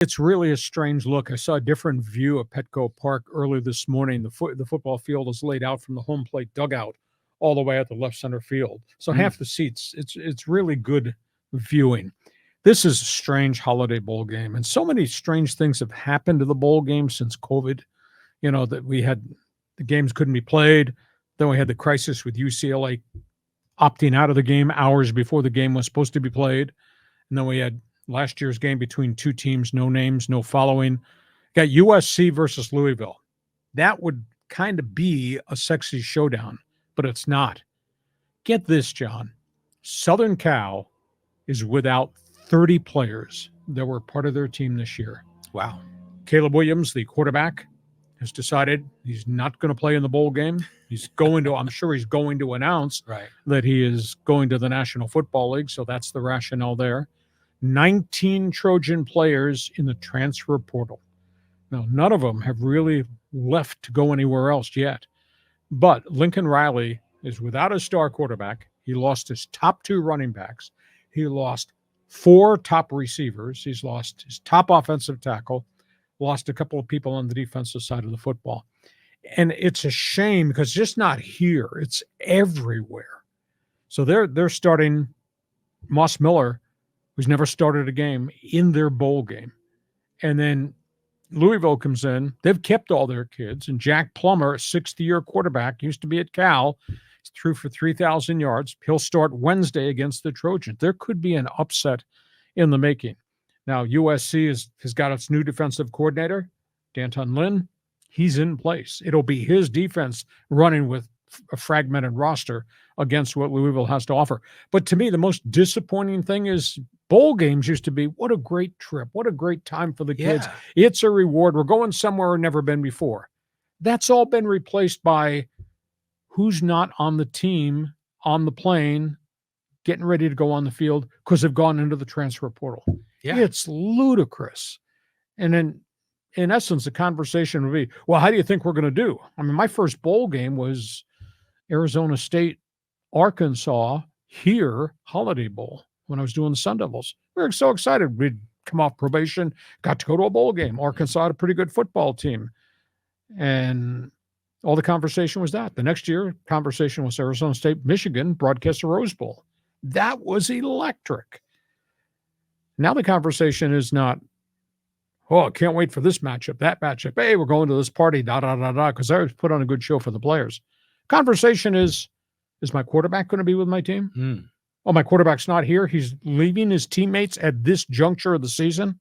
It's really a strange look. I saw a different view of Petco Park early this morning. The football field is laid out from the home plate dugout all the way at the left center field. So half the seats, it's really good viewing. This is a strange holiday bowl game, and so many strange things have happened to the bowl game since COVID. That we had the games couldn't be played. Then we had the crisis with UCLA opting out of the game hours before the game was supposed to be played. And then we had last year's game between two teams, no names, no following. Got USC versus Louisville. That would kind of be a sexy showdown, but it's not. Get this, John. Southern Cal is without 30 players that were part of their team this year. Wow. Caleb Williams, the quarterback, has decided he's not going to play in the bowl game. I'm sure he's going to announce that he is going to the National Football League, so that's the rationale there. 19 Trojan players in the transfer portal. Now, none of them have really left to go anywhere else yet. But Lincoln Riley is without a star quarterback. He lost his top 2 running backs. He lost 4 top receivers. He's lost his top offensive tackle, lost a couple of people on the defensive side of the football. And it's a shame because it's just not here. It's everywhere. So they're starting Moss Miller, who's never started a game, in their bowl game. And then Louisville comes in. They've kept all their kids. And Jack Plummer, a 60-year quarterback, used to be at Cal, threw for 3,000 yards. He'll start Wednesday against the Trojans. There could be an upset in the making. Now, USC has got its new defensive coordinator, Danton Lynn. He's in place. It'll be his defense running with a fragmented roster against what Louisville has to offer. But to me, the most disappointing thing is bowl games used to be, what a great trip. What a great time for the kids. It's a reward. We're going somewhere we've never been before. That's all been replaced by who's not on the team, on the plane, getting ready to go on the field because they've gone into the transfer portal. Yeah. It's ludicrous. And then, in essence, the conversation would be, well, how do you think we're going to do? I mean, my first bowl game was Arizona State, Arkansas, here, Holiday Bowl, when I was doing the Sun Devils. We were so excited. We'd come off probation, got to go to a bowl game. Arkansas had a pretty good football team. And all the conversation was that. The next year, conversation was Arizona State, Michigan, broadcast the Rose Bowl. That was electric. Now the conversation is not, oh, I can't wait for this matchup, that matchup. Hey, we're going to this party, because I put on a good show for the players. Conversation is my quarterback going to be with my team? Oh, my quarterback's not here. He's leaving his teammates at this juncture of the season.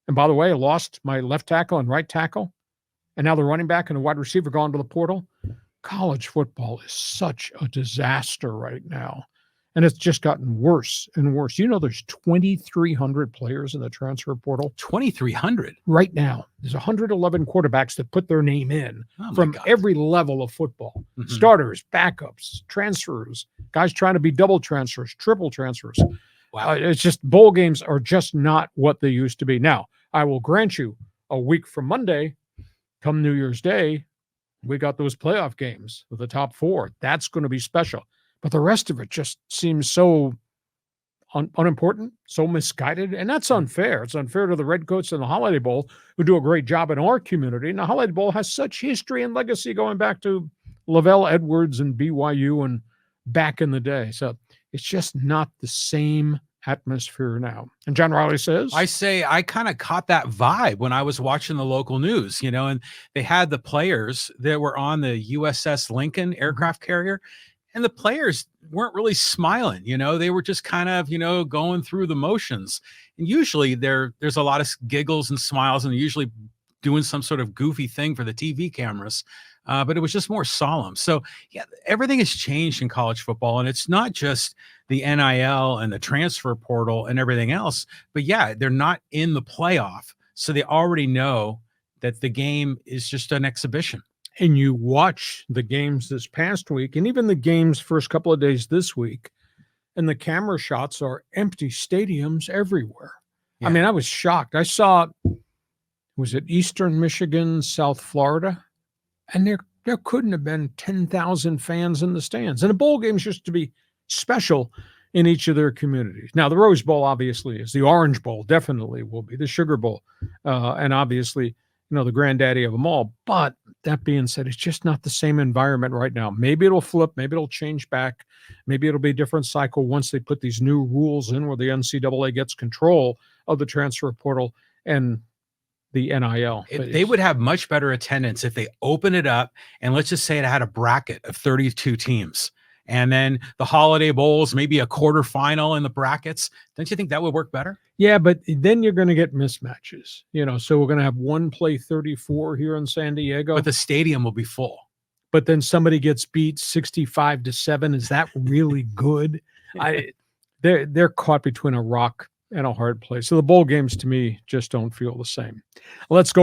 And by the way, I lost my left tackle and right tackle. And now the running back and the wide receiver gone to the portal. College football is such a disaster right now. And it's just gotten worse and worse. There's 2,300 players in the transfer portal. 2,300? Right now. There's 111 quarterbacks that put their name in from every level of football. Mm-hmm. Starters, backups, transfers, guys trying to be double transfers, triple transfers. Wow. It's just bowl games are just not what they used to be. Now, I will grant you a week from Monday, come New Year's Day, we got those playoff games with the top 4. That's going to be special. But the rest of it just seems so unimportant, so misguided, and that's unfair. It's unfair to the Redcoats and the Holiday Bowl, who do a great job in our community. And the Holiday Bowl has such history and legacy going back to Lavelle Edwards and BYU and back in the day. So it's just not the same atmosphere now. And John Riley says, I kind of caught that vibe when I was watching the local news, and they had the players that were on the USS Lincoln aircraft carrier. And the players weren't really smiling, they were just kind of, going through the motions. And usually there's a lot of giggles and smiles, and usually doing some sort of goofy thing for the TV cameras. But it was just more solemn. So yeah, everything has changed in college football, and it's not just the NIL and the transfer portal and everything else, but yeah, they're not in the playoff. So they already know that the game is just an exhibition. And you watch the games this past week and even the games first couple of days this week, and the camera shots are empty stadiums everywhere. Yeah. I mean, I was shocked. I saw, was it Eastern Michigan, South Florida? And there couldn't have been 10,000 fans in the stands. And the bowl games used to be special in each of their communities. Now, the Rose Bowl obviously is. The Orange Bowl definitely will be. The Sugar Bowl, and obviously, the granddaddy of them all. But that being said, it's just not the same environment right now. Maybe it'll flip. Maybe it'll change back. Maybe it'll be a different cycle once they put these new rules in where the NCAA gets control of the transfer portal and the NIL. They would have much better attendance if they open it up, and let's just say it had a bracket of 32 teams. And then the holiday bowls, maybe a quarterfinal in the brackets. Don't you think that would work better? Yeah, but then you're going to get mismatches, so we're going to have one play 34 here in San Diego. But the stadium will be full. But then somebody gets beat 65-7. Is that really good? They're caught between a rock and a hard place. So the bowl games to me just don't feel the same. Let's go.